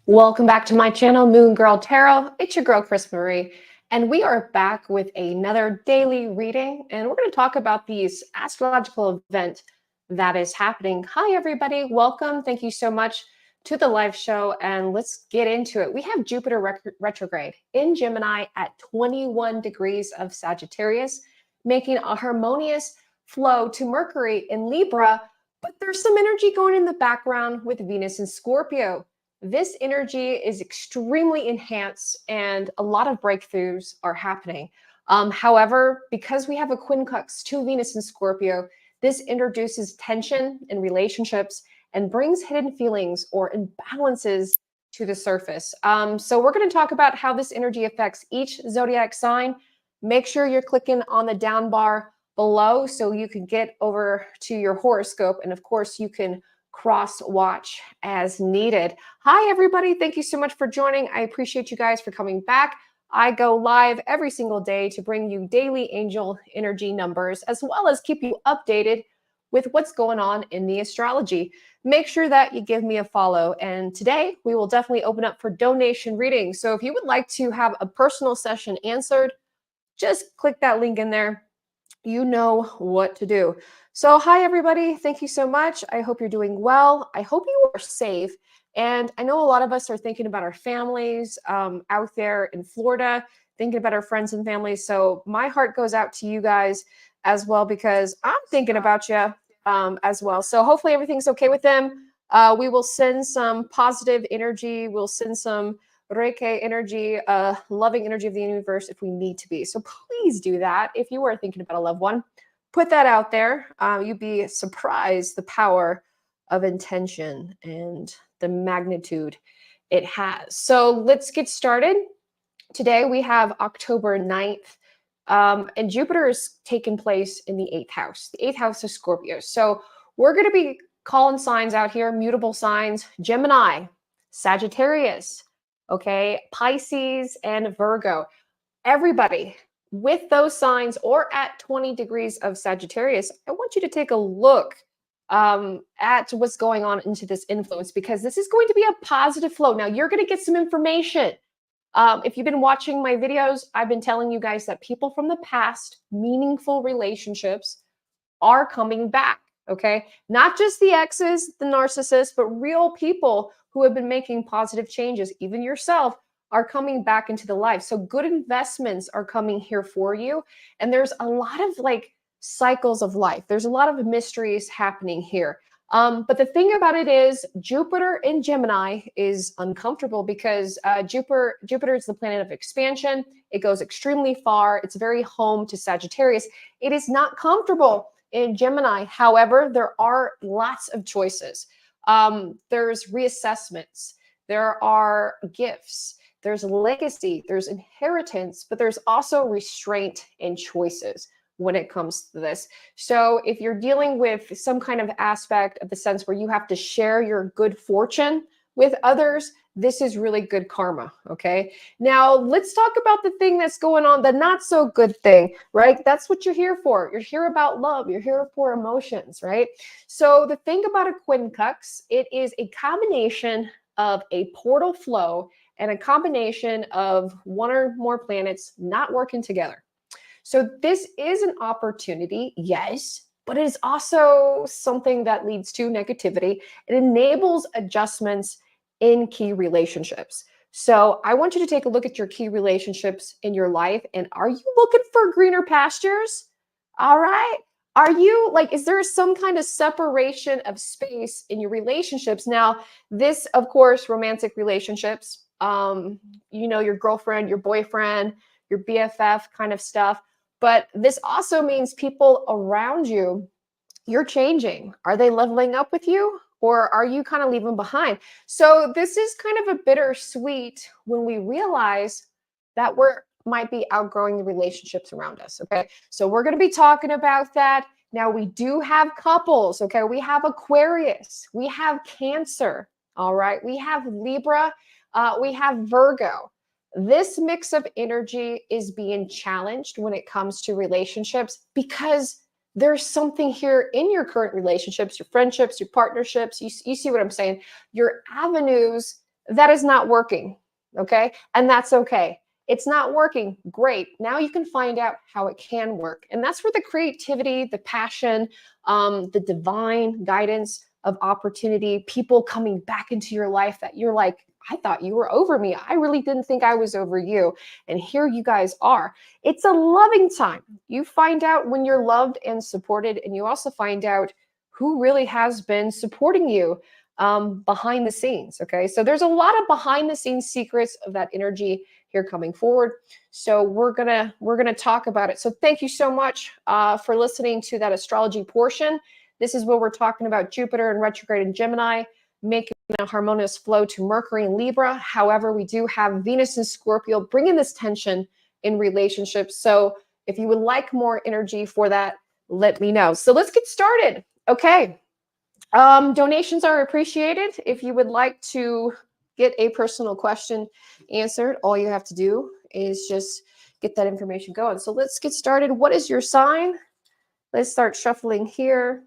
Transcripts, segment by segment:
Welcome back to my channel, Moon Girl Tarot. It's your girl, Chris Marie, and we are back with another daily reading, and we're going to talk about these astrological event that is happening. Hi, everybody. Welcome. Thank you so much to the live show, and let's get into it. We have Jupiter retrograde in Gemini at 21 degrees of Sagittarius, making a harmonious flow to Mercury in Libra, but there's some energy going in the background with Venus in Scorpio. This energy is extremely enhanced and a lot of breakthroughs are happening. However, because we have a quincunx to Venus in Scorpio, this introduces tension in relationships and brings hidden feelings or imbalances to the surface. So we're going to talk about how this energy affects each zodiac sign. Make sure you're clicking on the down bar below so you can get over to your horoscope. And of course, you can cross watch as needed. Hi, everybody. Thank you so much for joining. I appreciate you guys for coming back. I go live every single day to bring you daily angel energy numbers, as well as keep you updated with what's going on in the astrology. Make sure that you give me a follow. And today we will definitely open up for donation readings. So if you would like to have a personal session answered, just click that link in there. You know what to do. So hi, everybody. Thank you so much. I hope you're doing well. I hope you are safe. And I know a lot of us are thinking about our families out there in Florida, thinking about our friends and families. So my heart goes out to you guys as well, because I'm thinking about you as well. So hopefully everything's okay with them. We will send some positive energy. We'll send some Reiki energy, loving energy of the universe if we need to be. So please do that. If you are thinking about a loved one, put that out there. You'd be surprised the power of intention and the magnitude it has. So let's get started. Today we have October 9th, and Jupiter is taking place in the 8th house. The 8th house of Scorpio. So we're going to be calling signs out here, mutable signs: Gemini, Sagittarius, okay, Pisces, and Virgo. Everybody with those signs or at 20 degrees of Sagittarius, I want you to take a look at what's going on into this influence, because this is going to be a positive flow. Now, you're going to get some information. If you've been watching my videos, I've been telling you guys that people from the past, meaningful relationships, are coming back. Okay, not just the exes, the narcissists, but real people who have been making positive changes, even yourself, are coming back into the life. So good investments are coming here for you. And there's a lot of like cycles of life. There's a lot of mysteries happening here. But the thing about it is Jupiter in Gemini is uncomfortable because Jupiter is the planet of expansion. It goes extremely far. It's very home to Sagittarius. It is not comfortable in Gemini. However, there are lots of choices. There's reassessments. There are gifts. There's legacy. There's inheritance. But there's also restraint and choices when it comes to this. So if you're dealing with some kind of aspect of the sense where you have to share your good fortune with others, this is really good karma, okay? Now, let's talk about the thing that's going on, the not so good thing, right? That's what you're here for. You're here about love. You're here for emotions, right? So the thing about a quincunx, it is a combination of a portal flow and a combination of one or more planets not working together. So this is an opportunity, yes, but it is also something that leads to negativity. It enables adjustments in key relationships. So I want you to take a look at your key relationships in your life. And are you looking for greener pastures? All right. Are you like, is there some kind of separation of space in your relationships? Now, this, of course, romantic relationships, your girlfriend, your boyfriend, your BFF kind of stuff. But this also means people around you, you're changing. Are they leveling up with you, or are you kind of leaving behind? So this is kind of a bittersweet when we realize that might be outgrowing the relationships around us, okay? So we're going to be talking about that. Now, we do have couples, okay? We have Aquarius. We have Cancer, all right? We have Libra. We have Virgo. This mix of energy is being challenged when it comes to relationships, because there's something here in your current relationships, your friendships, your partnerships. You see what I'm saying? Your avenues that is not working. Okay. And that's okay. It's not working. Great. Now you can find out how it can work. And that's where the creativity, the passion, the divine guidance of opportunity, people coming back into your life that you're like, I thought you were over me. I really didn't think I was over you. And here you guys are. It's a loving time. You find out when you're loved and supported, and you also find out who really has been supporting you behind the scenes. Okay. So there's a lot of behind the scenes secrets of that energy here coming forward. So we're gonna talk about it. So thank you so much for listening to that astrology portion. This is where we're talking about Jupiter and retrograde in Gemini, making a harmonious flow to Mercury and Libra. However, we do have Venus and Scorpio bringing this tension in relationships. So if you would like more energy for that, let me know. So let's get started. Okay. Donations are appreciated. If you would like to get a personal question answered, all you have to do is just get that information going. So let's get started. What is your sign? Let's start shuffling here.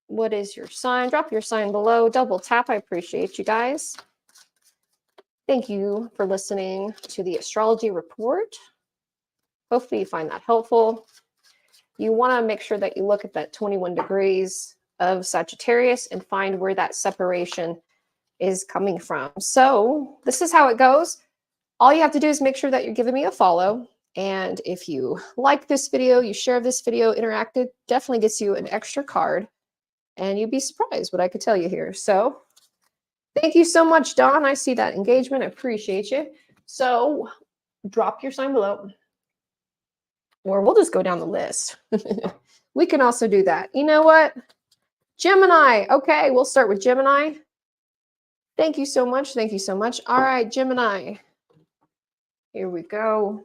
What is your sign? Drop your sign below. Double tap. I appreciate you guys. Thank you for listening to the astrology report. Hopefully you find that helpful. You want to make sure that you look at that 21 degrees of Sagittarius and find where that separation is coming from. So this is how it goes. All you have to do is make sure that you're giving me a follow. And if you like this video, you share this video, interacted, definitely gets you an extra card. And you'd be surprised what I could tell you here. So thank you so much, Dawn. I see that engagement. I appreciate you. So drop your sign below. Or we'll just go down the list. We can also do that. You know what? Gemini. Okay, we'll start with Gemini. Thank you so much. Thank you so much. All right, Gemini. Here we go.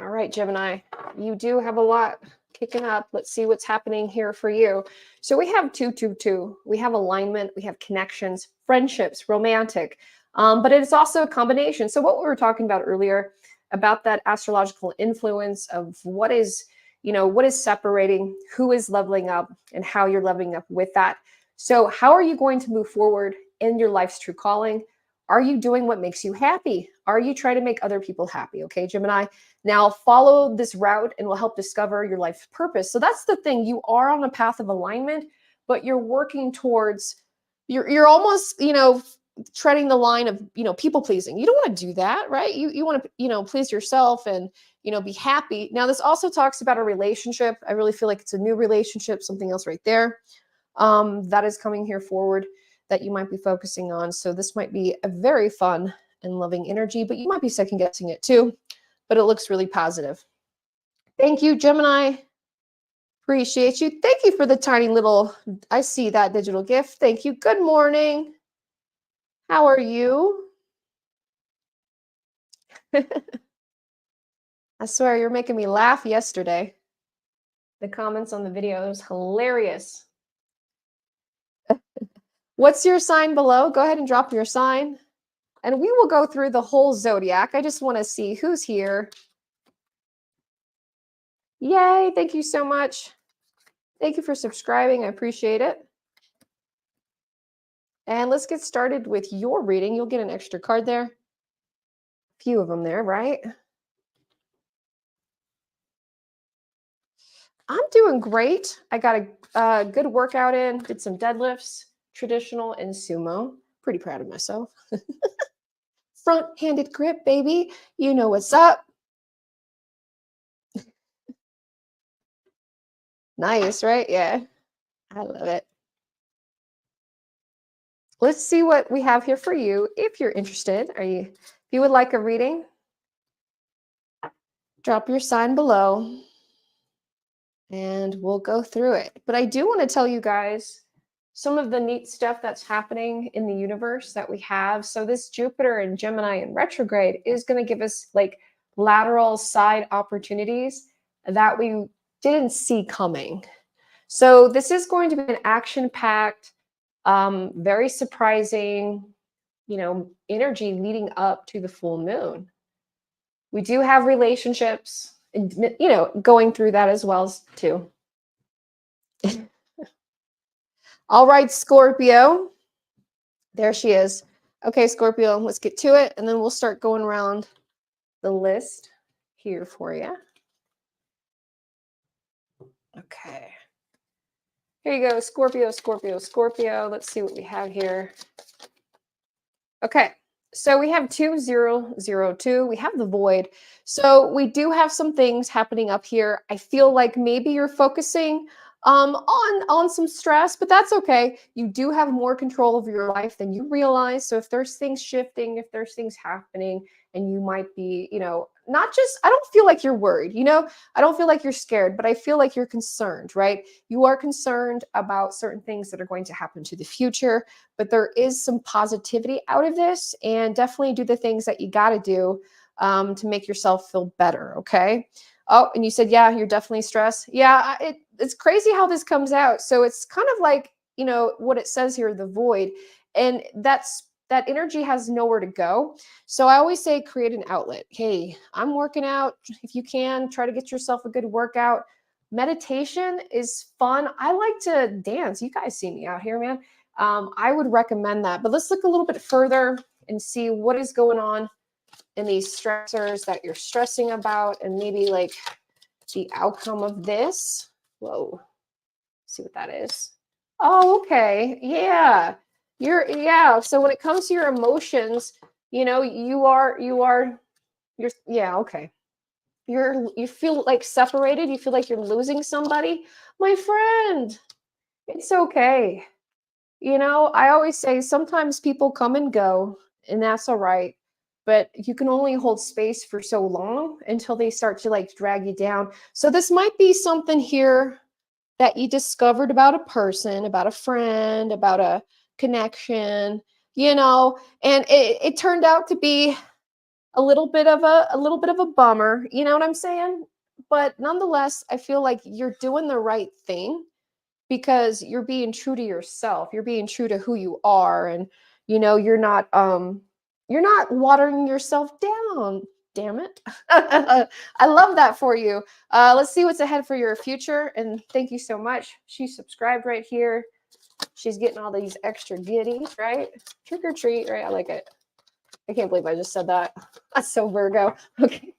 All right, Gemini. You do have a lot kicking up. Let's see what's happening here for you. So we have 222. We have alignment. We have connections, friendships, romantic. But it's also a combination. So what we were talking about earlier about that astrological influence of what is separating, who is leveling up, and how you're leveling up with that. So how are you going to move forward in your life's true calling? Are you doing what makes you happy? Are you trying to make other people happy? Okay, Gemini. Now follow this route and will help discover your life's purpose. So that's the thing. You are on a path of alignment, but you're working towards, you're almost, treading the line of, people pleasing. You don't want to do that, right? You want to, please yourself and, be happy. Now, this also talks about a relationship. I really feel like it's a new relationship, something else right there that is coming here forward that you might be focusing on. So this might be a very fun and loving energy, but you might be second guessing it too, but it looks really positive. Thank you, Gemini. Appreciate you. Thank you for the tiny little, I see that digital gift. Thank you. Good morning. How are you? I swear you're making me laugh yesterday. The comments on the video was hilarious. What's your sign below? Go ahead and drop your sign. And we will go through the whole zodiac. I just want to see who's here. Yay, thank you so much. Thank you for subscribing. I appreciate it. And let's get started with your reading. You'll get an extra card there. A few of them there, right? I'm doing great. I got a good workout in, did some deadlifts, traditional and sumo. Pretty proud of myself. Front-handed grip, baby. You know what's up. Nice, right? Yeah, I love it. Let's see what we have here for you. If you're interested, if you would like a reading, drop your sign below and we'll go through it. But I do want to tell you guys some of the neat stuff that's happening in the universe that we have. So this Jupiter and Gemini in retrograde is going to give us like lateral side opportunities that we didn't see coming. So this is going to be an action-packed, very surprising, energy leading up to the full moon. We do have relationships, going through that as well too. All right, Scorpio. There she is. Okay, Scorpio, let's get to it, and then we'll start going around the list here for you. Okay. Here you go, Scorpio, Scorpio, Scorpio. Let's see what we have here. Okay, so we have 2002. We have the void. So we do have some things happening up here. I feel like maybe you're focusing on some stress, but that's okay. You do have more control of your life than you realize. So if there's things shifting, if there's things happening, and you might be, not just, I don't feel like you're worried, I don't feel like you're scared, but I feel like you're concerned, right? You are concerned about certain things that are going to happen to the future, but there is some positivity out of this, and definitely do the things that you got to do to make yourself feel better. Okay. Oh, and you said, yeah, you're definitely stressed. Yeah, it's crazy how this comes out. So it's kind of like, what it says here, the void, and that energy has nowhere to go. So I always say create an outlet. Hey, I'm working out. If you can, try to get yourself a good workout. Meditation is fun. I like to dance. You guys see me out here, man. I would recommend that. But let's look a little bit further and see what is going on in these stressors that you're stressing about, and maybe like the outcome of this. Whoa, see what that is. Oh, okay. Yeah. So when it comes to your emotions, yeah, okay. You feel like separated, you feel like you're losing somebody. My friend, it's okay. I always say sometimes people come and go, and that's all right. But you can only hold space for so long until they start to like drag you down. So this might be something here that you discovered about a person, about a friend, about a connection, and it turned out to be a little bit of a bummer, you know what I'm saying? But nonetheless, I feel like you're doing the right thing because you're being true to yourself. You're being true to who you are, and you're not watering yourself down. Damn it. I love that for you. Let's see what's ahead for your future, and thank you so much. She's subscribed right here. She's getting all these extra goodies, right? Trick or treat, right? I like it. I can't believe I just said that. That's so Virgo. Okay.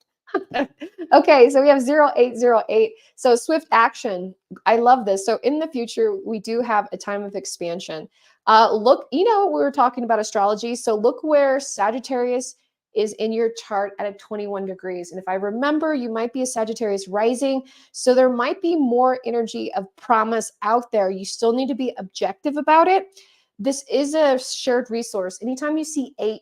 Okay, so we have 0808. So swift action. I love this. So in the future, we do have a time of expansion. Look, we were talking about astrology. So look where Sagittarius is in your chart at a 21 degrees. And if I remember, you might be a Sagittarius rising. So there might be more energy of promise out there. You still need to be objective about it. This is a shared resource. Anytime you see 8,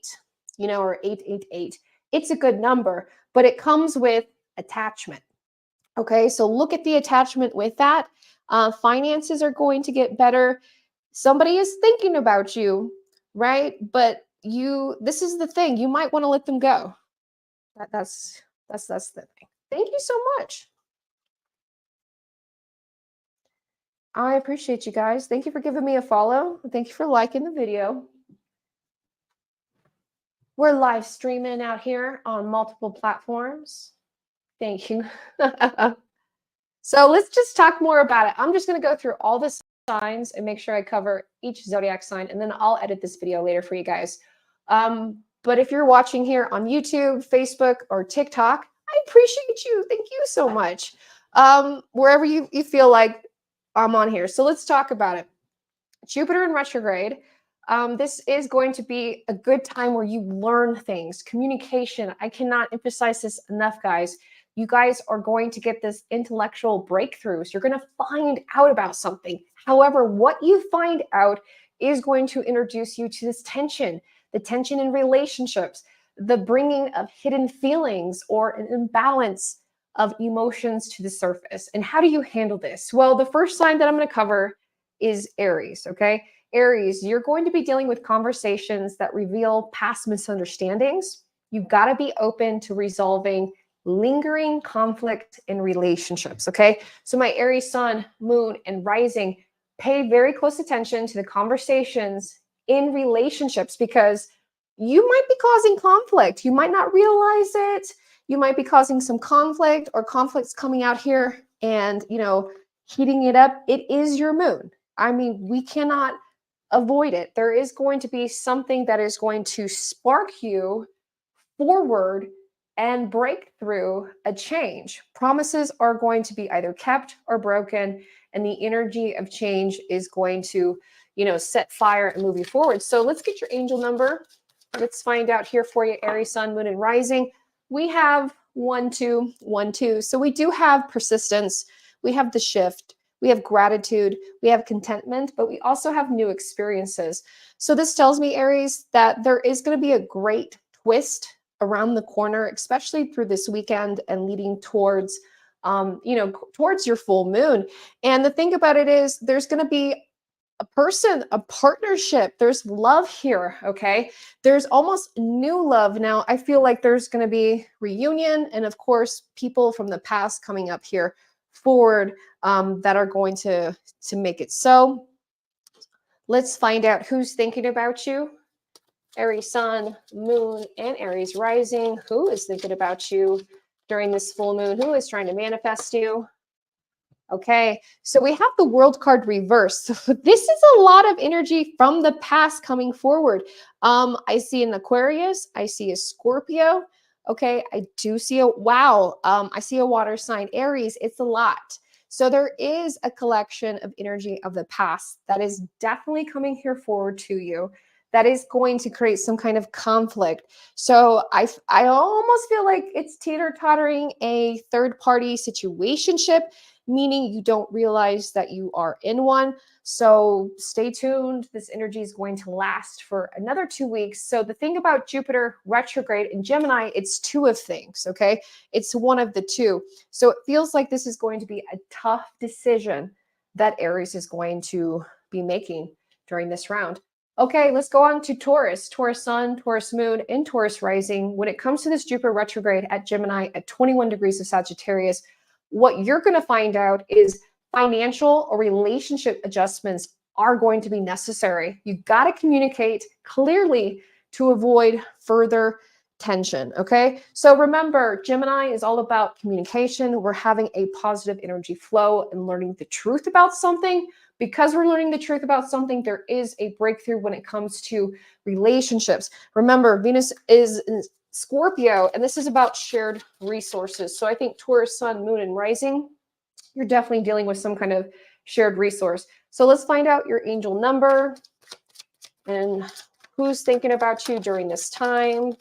or 888, it's a good number, but it comes with attachment. Okay, so look at the attachment with that. Finances are going to get better. Somebody is thinking about you, right? But this is the thing. You might want to let them go. That's the thing. Thank you so much. I appreciate you guys. Thank you for giving me a follow. Thank you for liking the video. We're live streaming out here on multiple platforms. Thank you. So let's just talk more about it. I'm just going to go through all the signs and make sure I cover each zodiac sign, and then I'll edit this video later for you guys. But if you're watching here on YouTube, Facebook, or TikTok, I appreciate you. Thank you so much. Wherever you feel like I'm on here. So let's talk about it. Jupiter in retrograde. This is going to be a good time where you learn things. Communication. I cannot emphasize this enough, guys. You guys are going to get this intellectual breakthroughs. You're going to find out about something. However, what you find out is going to introduce you to this tension, the tension in relationships, the bringing of hidden feelings or an imbalance of emotions to the surface. And how do you handle this? Well, the first sign that I'm going to cover is Aries, okay? Aries, you're going to be dealing with conversations that reveal past misunderstandings. You've got to be open to resolving lingering conflict in relationships, okay? So my Aries sun, moon, and rising, pay very close attention to the conversations in relationships because you might be causing conflict. You might not realize it. You might be causing some conflict, or conflicts coming out here and, heating it up. It is your moon. I mean, we cannot avoid it. There is going to be something that is going to spark you forward and break through a change. Promises are going to be either kept or broken, and the energy of change is going to, set fire and move you forward. So let's get your angel number. Let's find out here for you, Aries, Sun, Moon, and Rising. We have 1, 2, 1, 2. So we do have persistence. We have the shift. We have gratitude. We have contentment, but we also have new experiences. So this tells me, Aries, that there is going to be a great twist around the corner, especially through this weekend and leading towards, towards your full moon. And the thing about it is there's going to be a person, a partnership. There's love here, okay? There's almost new love. Now, I feel like there's going to be reunion and, of course, people from the past coming up here forward that are going to make it so. Let's find out who's thinking about you. Aries Sun, Moon, and Aries Rising. Who is thinking about you during this full moon? Who is trying to manifest you? Okay, so we have the World card reversed. So this is a lot of energy from the past coming forward. I see an Aquarius. I see a Scorpio. Okay, I do see I see a water sign, Aries. It's a lot. So there is a collection of energy of the past that is definitely coming here forward to you. That is going to create some kind of conflict. So I almost feel like it's teeter-tottering a third-party situationship, meaning you don't realize that you are in one. So stay tuned. This energy is going to last for another 2 weeks. So the thing about Jupiter retrograde in Gemini, it's two of things, okay? It's one of the two. So it feels like this is going to be a tough decision that Aries is going to be making during this round. Okay, let's go on to Taurus. Taurus Sun, Taurus Moon, and Taurus Rising. When it comes to this Jupiter retrograde at Gemini at 21 degrees of Sagittarius, what you're going to find out is financial or relationship adjustments are going to be necessary. You got to communicate clearly to avoid further tension, okay? So remember, Gemini is all about communication. We're having a positive energy flow and learning the truth about something. Because we're learning the truth about something, there is a breakthrough when it comes to relationships. Remember, Venus is in Scorpio, and this is about shared resources. So I think Taurus, Sun, Moon, and Rising, you're definitely dealing with some kind of shared resource. So let's find out your angel number and who's thinking about you during this time.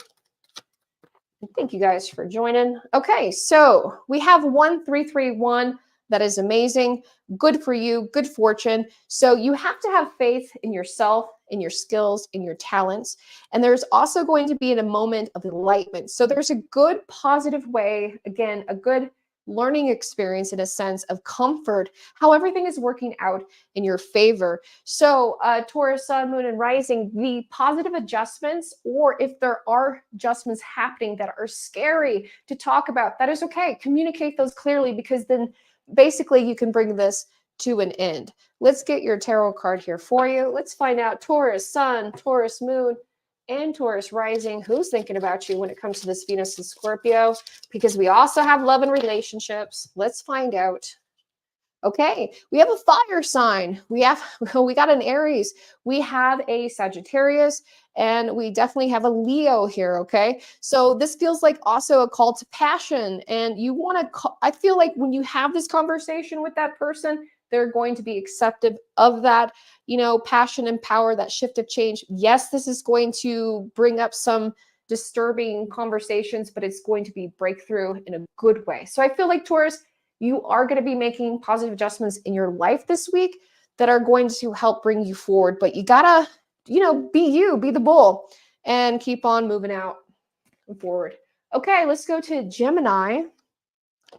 Thank you guys for joining. Okay, so we have 1331. That is amazing. Good for you. Good fortune. So you have to have faith in yourself, in your skills, in your talents. And there's also going to be a moment of enlightenment. So there's a good positive way, again, a good learning experience in a sense of comfort, how everything is working out in your favor. So Taurus, Sun, Moon, and Rising, the positive adjustments, or if there are adjustments happening that are scary to talk about, that is okay. Communicate those clearly, because then basically you can bring this to an end. Let's get your tarot card here for you. Let's find out Taurus, Sun, Taurus, Moon, and Taurus Rising. Who's thinking about you when it comes to this Venus and Scorpio? Because we also have love and relationships. Let's find out. Okay, we have a fire sign. We got an Aries. We have a Sagittarius, and we definitely have a Leo here, okay? So this feels like also a call to passion, and you want to I feel like when you have this conversation with that person, they're going to be acceptive of that, passion and power, that shift of change. Yes, this is going to bring up some disturbing conversations, but it's going to be breakthrough in a good way. So I feel like Taurus, you are going to be making positive adjustments in your life this week that are going to help bring you forward. But you gotta, be the bull, and keep on moving out and forward. Okay, let's go to Gemini.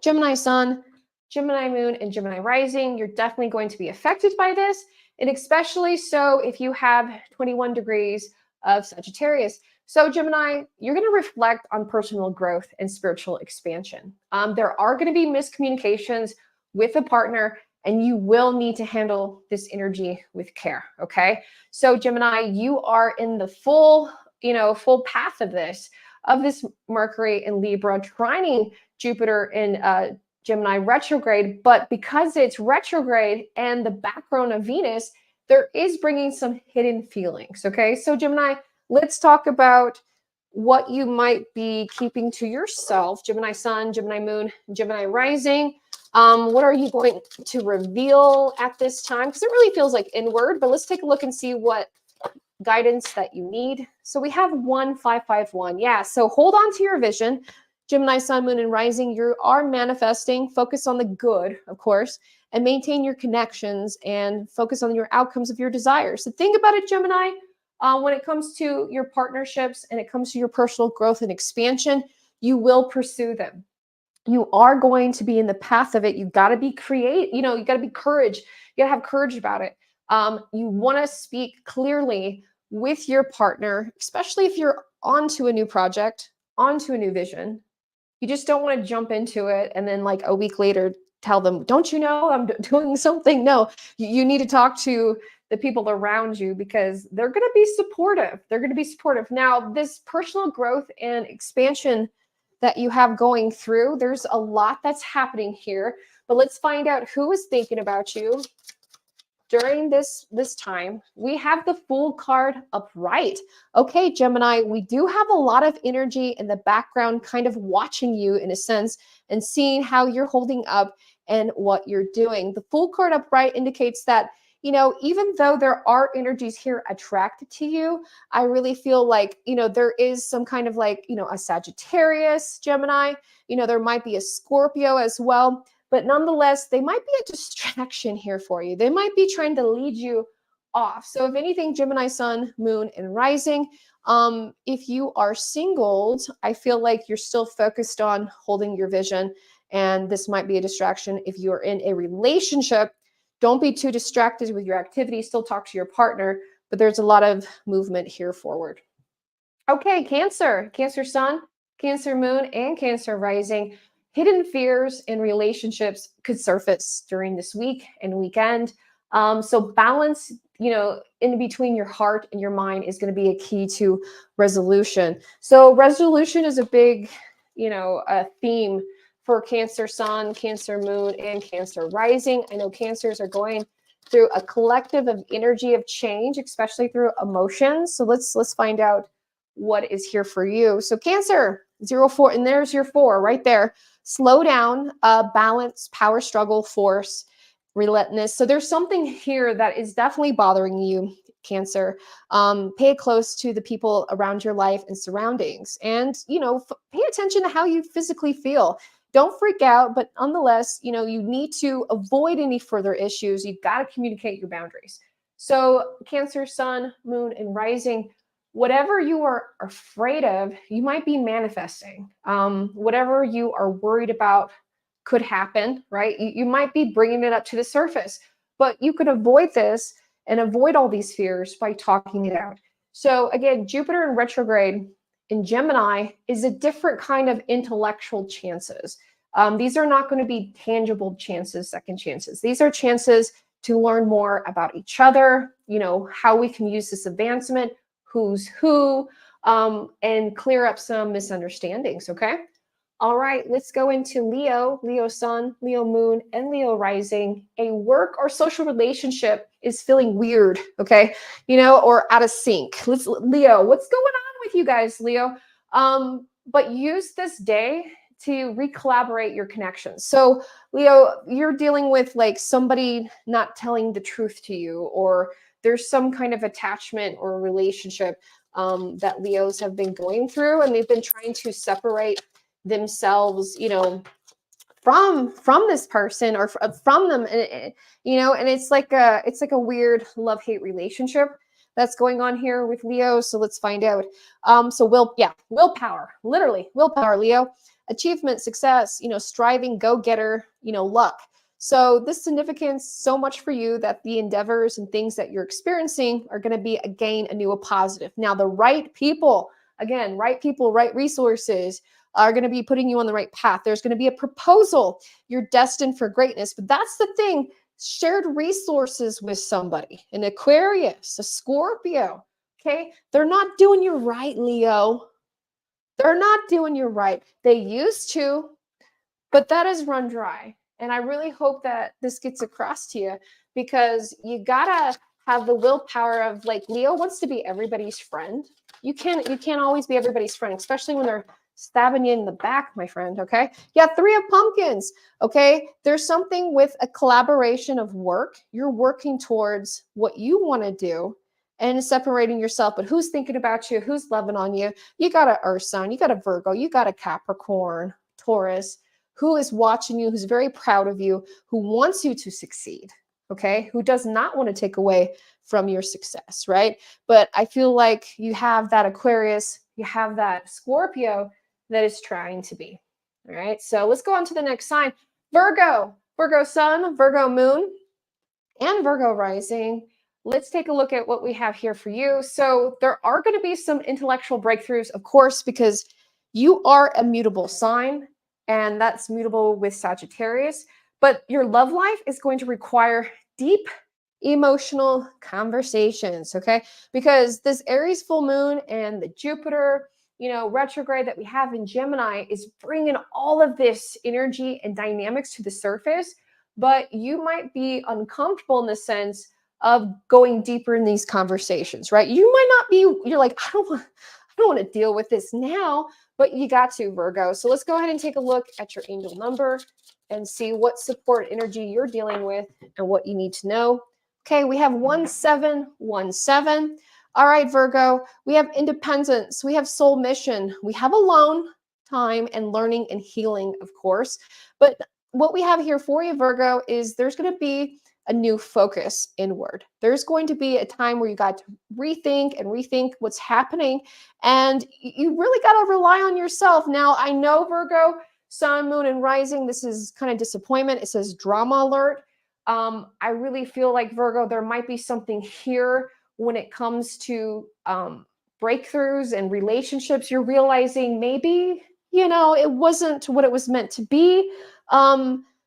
Gemini Sun, Gemini Moon, and Gemini Rising. You're definitely going to be affected by this, and especially so if you have 21 degrees of Sagittarius. So Gemini, you're going to reflect on personal growth and spiritual expansion. There are going to be miscommunications with a partner, and you will need to handle this energy with care, okay? So Gemini, you are in the full path of this Mercury in Libra, trining Jupiter in Gemini retrograde, but because it's retrograde and the background of Venus, there is bringing some hidden feelings. Okay, so Gemini, let's talk about what you might be keeping to yourself. Gemini sun, Gemini moon, Gemini rising. What are you going to reveal at this time? Because it really feels like inward, but let's take a look and see what guidance that you need. So we have 1551. Yeah, so hold on to your vision. Gemini sun, moon, and rising, you are manifesting. Focus on the good, of course, and maintain your connections and focus on your outcomes of your desires. So think about it, Gemini. When it comes to your partnerships and it comes to your personal growth and expansion, you will pursue them. You are going to be in the path of it. You got to be creative. You got to be courage. You got to have courage about it. You want to speak clearly with your partner, especially if you're onto a new project, onto a new vision. You just don't want to jump into it and then like a week later tell them, don't you know I'm doing something? No, you need to talk to the people around you because they're going to be supportive. They're going to be supportive. Now, this personal growth and expansion that you have going through, there's a lot that's happening here, but let's find out who is thinking about you during this time. We have the Fool card upright. Okay, Gemini, we do have a lot of energy in the background kind of watching you in a sense and seeing how you're holding up and what you're doing. The Fool card upright indicates that, even though there are energies here attracted to you, I really feel like, there is some kind of like, a Sagittarius, Gemini, there might be a Scorpio as well. But nonetheless, they might be a distraction here for you. They might be trying to lead you off. So if anything, Gemini sun, moon, and rising, if you are singled, I feel like you're still focused on holding your vision. And this might be a distraction. If you're in a relationship, don't be too distracted with your activities. Still talk to your partner, but there's a lot of movement here forward. Okay, Cancer, Cancer sun, Cancer moon, and Cancer rising. Hidden fears in relationships could surface during this week and weekend. So balance, in between your heart and your mind is going to be a key to resolution. So resolution is a big, a theme for Cancer sun, Cancer moon, and Cancer rising. I know Cancers are going through a collective of energy of change, especially through emotions. So let's find out what is here for you. So Cancer 04, and there's your 4 right there. Slow down, balance, power struggle, force, relentless. So there's something here that is definitely bothering you, Cancer. Pay close to the people around your life and surroundings, and pay attention to how you physically feel. Don't freak out, but nonetheless, you need to avoid any further issues. You've got to communicate your boundaries. So Cancer sun, moon, and rising, whatever you are afraid of, you might be manifesting. Whatever you are worried about could happen, right? You might be bringing it up to the surface, but you could avoid this and avoid all these fears by talking it out. So again, Jupiter in retrograde in Gemini is a different kind of intellectual chances. These are not going to be tangible chances, second chances. These are chances to learn more about each other, how we can use this advancement, who's who, and clear up some misunderstandings, okay? All right, let's go into Leo, Leo sun, Leo moon, and Leo rising. A work or social relationship is feeling weird, okay? Or out of sync. Leo, what's going on with you guys, Leo? But use this day to recollaborate your connections. So Leo, you're dealing with like somebody not telling the truth to you, or there's some kind of attachment or relationship that Leos have been going through, and they've been trying to separate themselves, from this person or from them, and it's like a weird love-hate relationship that's going on here with Leo. So let's find out. So willpower, literally willpower, Leo. Achievement, success, striving, go-getter, luck. So this significance so much for you that the endeavors and things that you're experiencing are going to be, again, a new positive. Now, the right people, again, right people, right resources are going to be putting you on the right path. There's going to be a proposal. You're destined for greatness. But that's the thing, shared resources with somebody, an Aquarius, a Scorpio, okay? They're not doing you right, Leo. They're not doing you right. They used to, but that is run dry. And I really hope that this gets across to you, because you gotta have the willpower of, like, Leo wants to be everybody's friend. You can't always be everybody's friend, especially when they're stabbing you in the back, my friend. Okay. Yeah, Three of Pumpkins. Okay. There's something with a collaboration of work. You're working towards what you want to do and separating yourself. But who's thinking about you? Who's loving on you? You got a Earth sign, you got a Virgo, you got a Capricorn, Taurus, who is watching you, who's very proud of you, who wants you to succeed. Okay. Who does not want to take away from your success. Right. But I feel like you have that Aquarius, you have that Scorpio that is trying to be. All right. So let's go on to the next sign. Virgo, Virgo sun, Virgo moon, and Virgo rising. Let's take a look at what we have here for you. So there are going to be some intellectual breakthroughs, of course, because you are a mutable sign, and that's mutable with Sagittarius. But your love life is going to require deep emotional conversations, okay? Because this Aries full moon and the Jupiter, retrograde that we have in Gemini is bringing all of this energy and dynamics to the surface, but you might be uncomfortable in the sense of going deeper in these conversations, right? You might not be, you're like, I don't want to deal with this now, but you got to, Virgo. So let's go ahead and take a look at your angel number and see what support energy you're dealing with and what you need to know. Okay, we have 1717. All right, Virgo, we have independence, we have soul mission, we have alone time and learning and healing, of course. But what we have here for you, Virgo, is there's going to be a new focus inward. There's going to be a time where you got to rethink what's happening, and you really got to rely on yourself. Now, I know, Virgo, sun, moon, and rising, this is kind of disappointment. It says drama alert. I really feel like, Virgo, there might be something here when it comes to breakthroughs and relationships. You're realizing maybe, it wasn't what it was meant to be.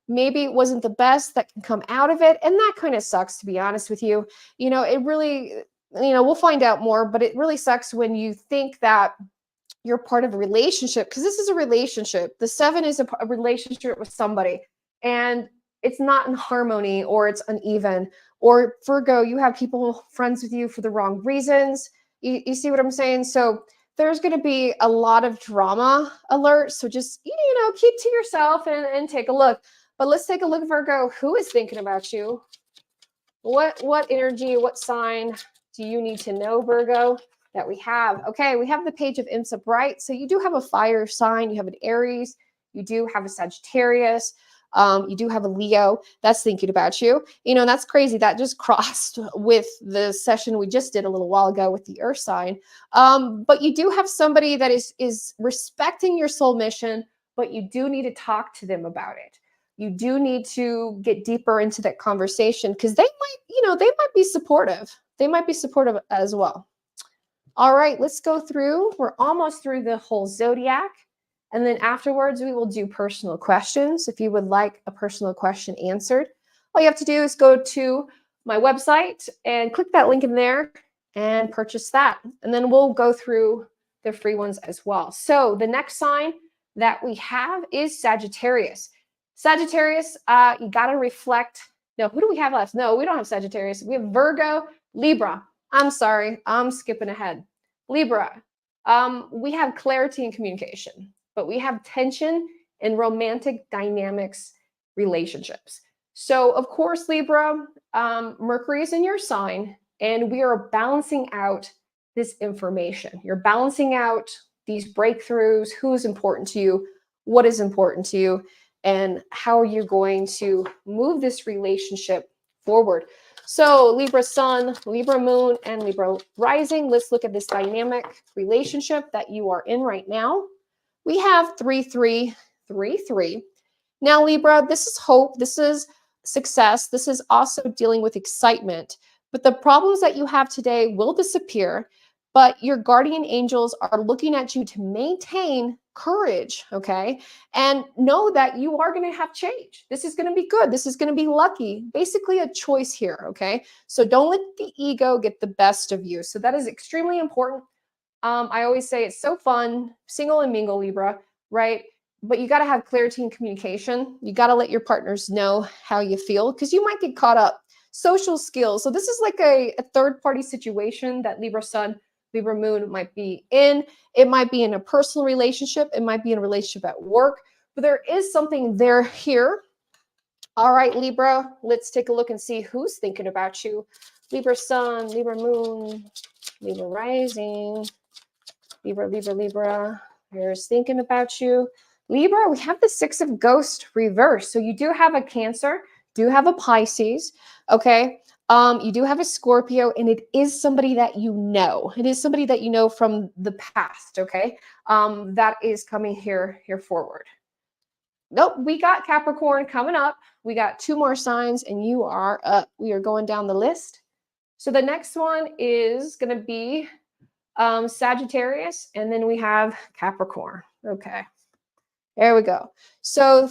Maybe it wasn't the best that can come out of it. And that kind of sucks, to be honest with you. It really, we'll find out more, but it really sucks when you think that you're part of a relationship, because this is a relationship. The 7 is a relationship with somebody, and it's not in harmony, or it's uneven. Or, Virgo, you have people friends with you for the wrong reasons. You see what I'm saying? So there's going to be a lot of drama alert. So just, keep to yourself and take a look. But let's take a look, Virgo. Who is thinking about you? What energy, what sign do you need to know, Virgo, that we have? Okay, we have the Page of Imps upright. So you do have a fire sign. You have an Aries. You do have a Sagittarius. You do have a Leo that's thinking about you. That's crazy. That just crossed with the session we just did a little while ago with the Earth sign. But you do have somebody that is respecting your soul mission, but you do need to talk to them about it. You do need to get deeper into that conversation, because they might be supportive. They might be supportive as well. All right, let's go through. We're almost through the whole zodiac. And then afterwards, we will do personal questions. If you would like a personal question answered, all you have to do is go to my website and click that link in there and purchase that. And then we'll go through the free ones as well. So the next sign that we have is Sagittarius. Sagittarius, you got to reflect. No, who do we have left? No, we don't have Sagittarius. We have Virgo, Libra. I'm sorry, I'm skipping ahead. Libra, we have clarity and communication, but we have tension in romantic dynamics relationships. So, of course, Libra, Mercury is in your sign, and we are balancing out this information. You're balancing out these breakthroughs, who is important to you, what is important to you, and how are you going to move this relationship forward. So Libra sun, Libra moon, and Libra rising. Let's look at this dynamic relationship that you are in right now. We have 3-3-3-3. Now, Libra, this is hope. This is success. This is also dealing with excitement. But the problems that you have today will disappear. But your guardian angels are looking at you to maintain courage, okay? And know that you are going to have change. This is going to be good. This is going to be lucky. Basically a choice here, okay? So don't let the ego get the best of you. So that is extremely important. I always say it's so fun, single and mingle, Libra, right? but you got to have clarity in communication. You got to let your partners know how you feel because you might get caught up. Social skills. So this is like a third party situation that Libra Sun, Libra Moon might be in. It might be in a personal relationship. It might be in a relationship at work, but there is something there here. All right, Libra, let's take a look and see who's thinking about you. Libra Sun, Libra Moon, Libra Rising, Libra. Here's thinking about you. Libra, we have the Six of Ghost reverse. So you do have a Cancer, do have a Pisces, okay? You do have a Scorpio, and it is somebody that you know. It is somebody that you know from the past, okay? That is coming here forward. Nope, we got Capricorn coming up. We got 2 more signs, and you are up. We are going down the list. So the next one is going to be Sagittarius, and then we have Capricorn. Okay, there we go. So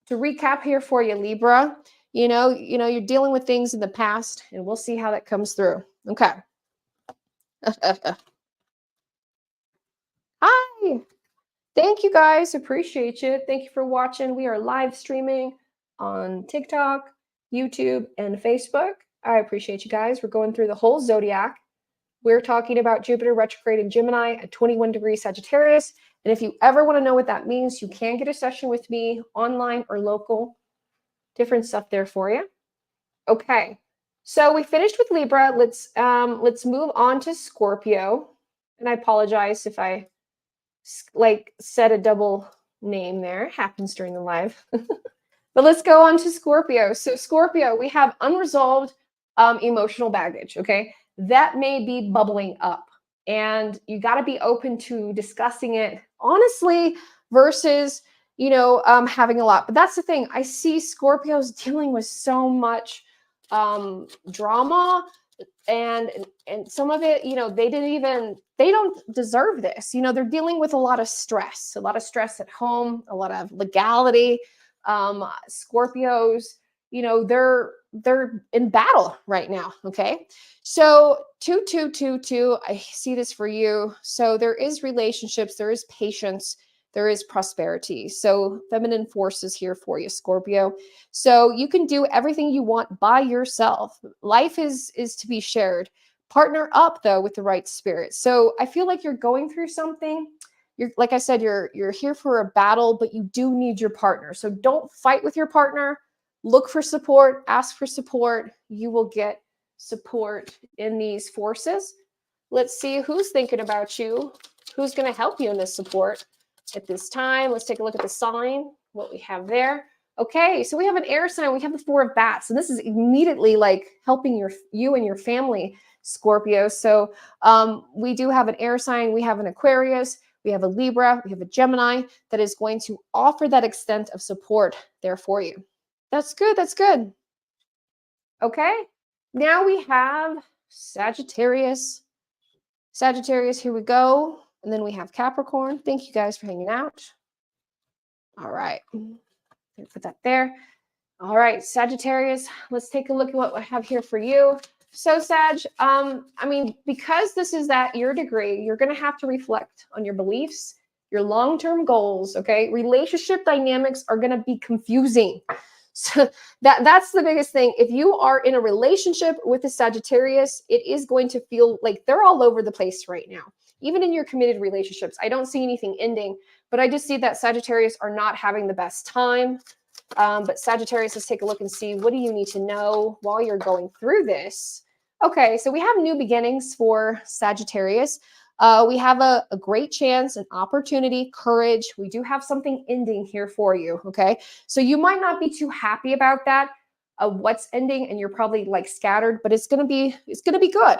to recap here for you, Libra, you're dealing with things in the past, and we'll see how that comes through. Okay. Hi. Thank you guys. Appreciate you. Thank you for watching. We are live streaming on TikTok, YouTube, and Facebook. I appreciate you guys. We're going through the whole zodiac. We're talking about Jupiter retrograde in Gemini at 21 degrees Sagittarius. And if you ever want to know what that means, you can get a session with me online or local. Different stuff there for you. Okay. So we finished with Libra. Let's move on to Scorpio. And I apologize if I said a double name there. It happens during the live. But let's go on to Scorpio. So Scorpio, we have unresolved emotional baggage, okay? That may be bubbling up, and you got to be open to discussing it honestly versus, having a lot. But that's the thing. I see Scorpios dealing with so much drama, and some of it, they don't deserve this. They're dealing with a lot of stress at home, a lot of legality. Scorpios, they're in battle right now. Okay. So 2222, I see this for you. So there is relationships, there is patience, there is prosperity. So feminine forces here for you, Scorpio. So you can do everything you want by yourself. Life is to be shared. Partner up though with the right spirit. So I feel like you're going through something. Like I said, you're here for a battle, but you do need your partner. So don't fight with your partner. Look for support, ask for support. You will get support in these forces. Let's see who's thinking about you, who's going to help you in this support at this time. Let's take a look at the sign, what we have there. Okay, so we have an air sign. We have the 4 of bats, and this is immediately like helping you and your family, Scorpio. So we do have an air sign. We have an Aquarius. We have a Libra. We have a Gemini that is going to offer that extent of support there for you. That's good. That's good. Okay. Now we have Sagittarius. Sagittarius, here we go. And then we have Capricorn. Thank you guys for hanging out. All right. Put that there. All right, Sagittarius, let's take a look at what I have here for you. So Sag, because this is at your degree, you're going to have to reflect on your beliefs, your long-term goals, okay? Relationship dynamics are going to be confusing. So that's the biggest thing. If you are in a relationship with a Sagittarius, it is going to feel like they're all over the place right now. Even in your committed relationships, I don't see anything ending, but I just see that Sagittarius are not having the best time. But Sagittarius, let's take a look and see, what do you need to know while you're going through this? Okay, so we have new beginnings for Sagittarius. We have a great chance, an opportunity, courage. We do have something ending here for you, okay? So you might not be too happy about that, what's ending, and you're probably like scattered, but it's gonna be good.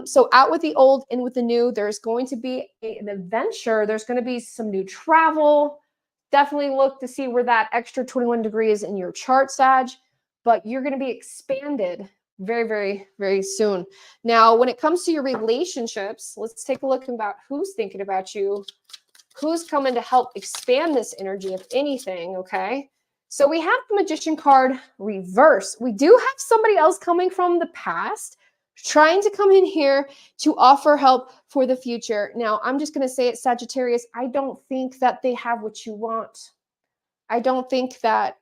So out with the old, in with the new. There's going to be an adventure. There's going to be some new travel. Definitely look to see where that extra 21 degrees in your chart, Sag, but you're going to be expanded very, very, very soon. Now, when it comes to your relationships, let's take a look about who's thinking about you, who's coming to help expand this energy, if anything, okay? So we have the Magician card reverse. We do have somebody else coming from the past. trying to come in here to offer help for the future. Now, I'm just going to say it, Sagittarius, I don't think that they have what you want. I don't think that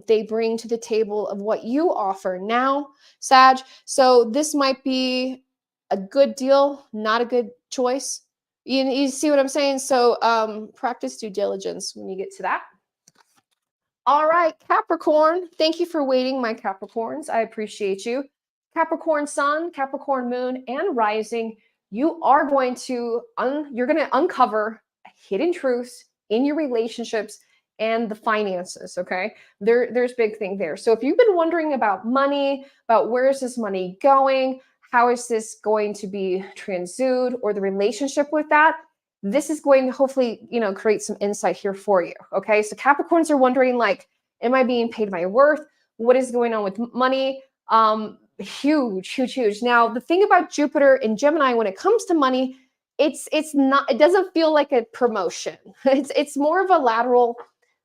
they bring to the table of what you offer now, Sag. So this might be a good deal, not a good choice. You see what I'm saying? So practice due diligence when you get to that. All right, Capricorn. Thank you for waiting, my Capricorns. I appreciate you. Capricorn Sun, Capricorn Moon, and Rising. You are going to you're going to uncover hidden truths in your relationships and the finances. Okay, there's big thing there. So if you've been wondering about money, about where is this money going, how is this going to be transmuted, or the relationship with that, this is going to hopefully, create some insight here for you. Okay. So Capricorns are wondering, like, am I being paid my worth? What is going on with money? Huge, huge, huge. Now, the thing about Jupiter and Gemini, when it comes to money, it's not, it doesn't feel like a promotion. It's more of a lateral,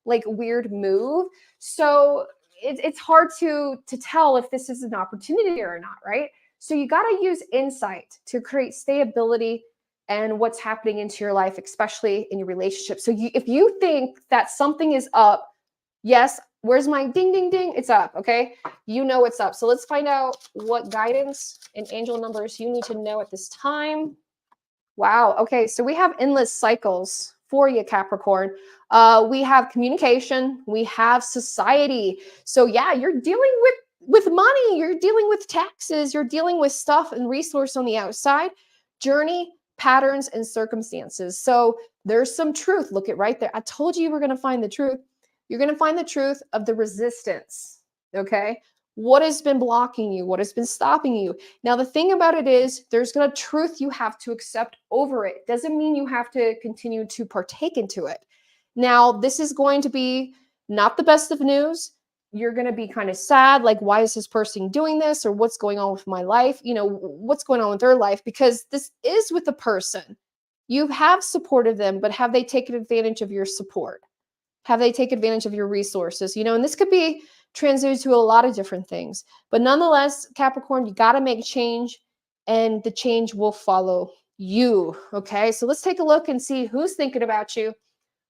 like, weird move. So it's hard to tell if this is an opportunity or not, right? So you got to use insight to create stability and what's happening into your life, especially in your relationship. So if you think that something is up, yes, where's my ding, ding, ding? It's up, okay? You know it's up. So let's find out what guidance and angel numbers you need to know at this time. Wow, okay, so we have endless cycles for you, Capricorn. We have communication, we have society. So yeah, you're dealing with money, you're dealing with taxes, you're dealing with stuff and resource on the outside, journey, patterns, and circumstances. So there's some truth. Look at right there. I told you we're going to find the truth. You're going to find the truth of the resistance. Okay. What has been blocking you? What has been stopping you? Now, the thing about it is there's a truth you have to accept over it. Doesn't mean you have to continue to partake into it. Now, this is going to be not the best of news. You're going to be kind of sad, like, why is this person doing this? Or what's going on with my life? What's going on with their life? Because this is with a person. You have supported them, but have they taken advantage of your support? Have they taken advantage of your resources? And this could be translated to a lot of different things. But nonetheless, Capricorn, you got to make change, and the change will follow you. Okay, so let's take a look and see who's thinking about you.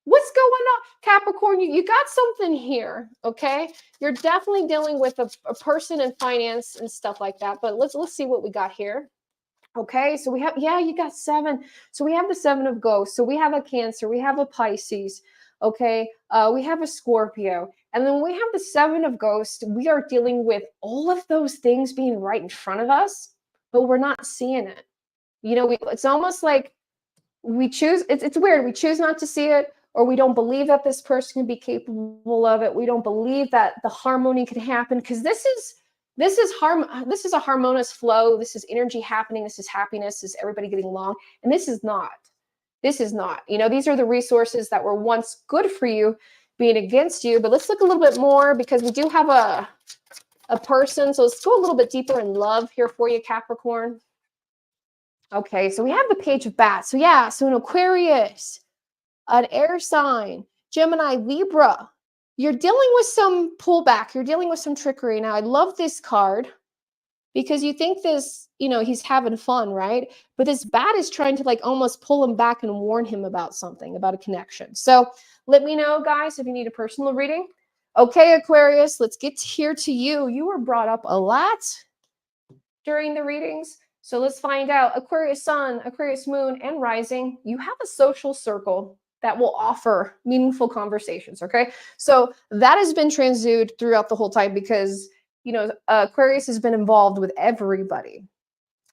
What's going on, Capricorn? You got something here, okay? You're definitely dealing with a person in finance and stuff like that. But let's see what we got here. Okay, so we have, yeah, you got 7. So we have the 7 of ghosts. So we have a Cancer, we have a Pisces, okay? We have a Scorpio. And then we have the 7 of ghosts. We are dealing with all of those things being right in front of us, but we're not seeing it. It's almost like we choose, it's weird. We choose not to see it, or we don't believe that this person can be capable of it. We don't believe that the harmony can happen, because this is a harmonious flow. This is energy happening. This is happiness. This is everybody getting along. And this is not. These are the resources that were once good for you being against you. But let's look a little bit more, because we do have a person. So let's go a little bit deeper in love here for you, Capricorn. Okay, so we have the Page of Bats. So yeah, so an Aquarius, an air sign, Gemini, Libra, you're dealing with some pullback. You're dealing with some trickery. Now, I love this card because you think this, he's having fun, right? But this bat is trying to, like, almost pull him back and warn him about something, about a connection. So let me know, guys, if you need a personal reading. Okay, Aquarius, let's get here to you. You were brought up a lot during the readings. So let's find out. Aquarius Sun, Aquarius Moon, and Rising, you have a social circle that will offer meaningful conversations, okay? So that has been transmuted throughout the whole time, because, Aquarius has been involved with everybody.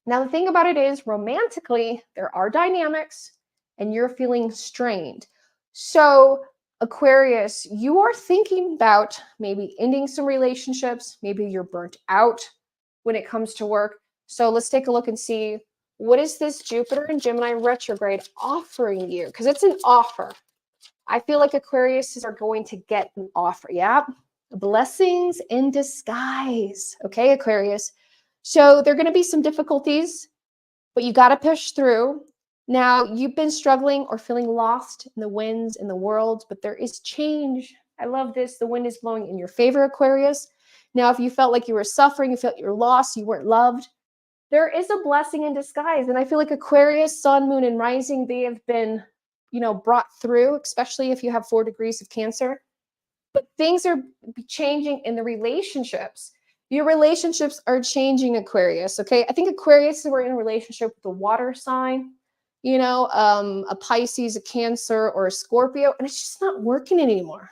Now, the thing about it is, romantically, there are dynamics, and you're feeling strained. So, Aquarius, you are thinking about maybe ending some relationships. Maybe you're burnt out when it comes to work. So let's take a look and see, what is this Jupiter and Gemini retrograde offering you? Because it's an offer. I feel like Aquariuses are going to get an offer. Yeah. Blessings in disguise. Okay, Aquarius. So there are going to be some difficulties, but you got to push through. Now, you've been struggling or feeling lost in the winds in the world, but there is change. I love this. The wind is blowing in your favor, Aquarius. Now, if you felt like you were suffering, you felt you were lost, you weren't loved, there is a blessing in disguise. And I feel like Aquarius, sun, moon, and rising, they have been, brought through, especially if you have 4 degrees of Cancer. But things are changing in the relationships. Your relationships are changing, Aquarius. Okay. I think Aquarius, we're in a relationship with a water sign, a Pisces, a Cancer, or a Scorpio, and it's just not working anymore.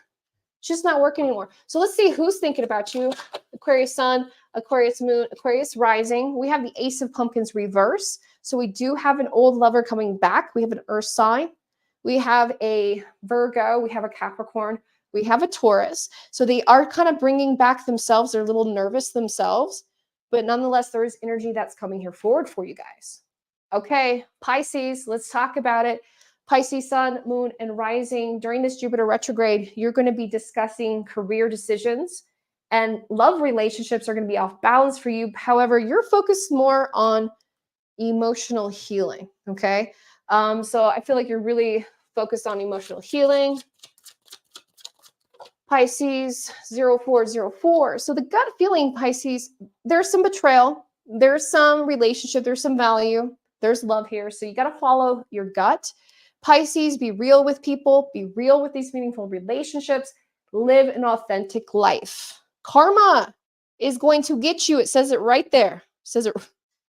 It's just not working anymore. So let's see who's thinking about you. Aquarius sun, Aquarius moon, Aquarius rising. We have the Ace of Pumpkins reverse. So we do have an old lover coming back. We have an earth sign. We have a Virgo. We have a Capricorn. We have a Taurus. So they are kind of bringing back themselves. They're a little nervous themselves. But nonetheless, there is energy that's coming here forward for you guys. Okay, Pisces, let's talk about it. Pisces, sun, moon, and rising. During this Jupiter retrograde, you're going to be discussing career decisions, and love relationships are going to be off balance for you. However, you're focused more on emotional healing, okay? So I feel like you're really focused on emotional healing. Pisces 0404. So the gut feeling, Pisces, there's some betrayal, there's some relationship, there's some value, there's love here. So you got to follow your gut. Pisces, be real with people, be real with these meaningful relationships, live an authentic life. Karma is going to get you. It says it right there. It says it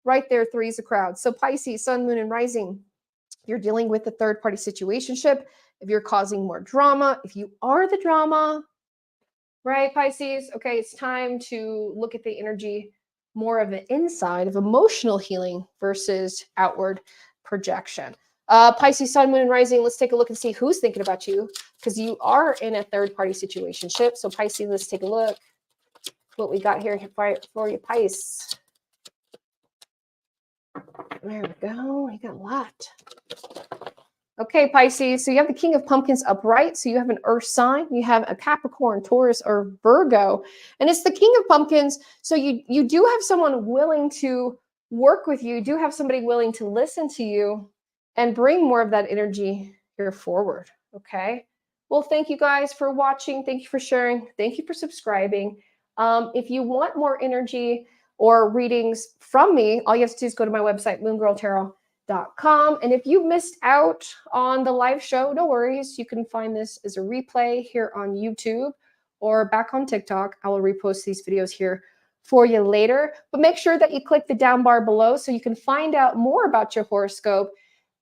right there, three's a crowd. So Pisces, sun, moon, and rising, you're dealing with a third-party situationship. If you're causing more drama, if you are the drama, right, Pisces? Okay, it's time to look at the energy more of an inside of emotional healing versus outward projection. Pisces, sun, moon, and rising, let's take a look and see who's thinking about you, because you are in a third-party situationship. So Pisces, let's take a look what we got here for you, Pisces. There we go. You got a lot. Okay, Pisces, so you have the King of Pumpkins upright. So you have an earth sign, you have a Capricorn, Taurus, or Virgo, and it's the King of Pumpkins. So you do have someone willing to work with you, do have somebody willing to listen to you and bring more of that energy here forward, okay? Well, thank you guys for watching. Thank you for sharing. Thank you for subscribing. If you want more energy or readings from me, all you have to do is go to my website, moongirltarot.com. And if you missed out on the live show, no worries. You can find this as a replay here on YouTube or back on TikTok. I will repost these videos here for you later. But make sure that you click the down bar below so you can find out more about your horoscope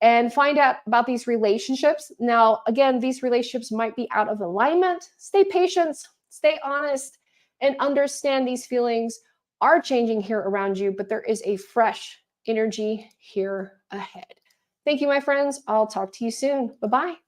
and find out about these relationships. Now, again, these relationships might be out of alignment. Stay patient, stay honest, and understand these feelings are changing here around you, but there is a fresh energy here ahead. Thank you, my friends. I'll talk to you soon. Bye-bye.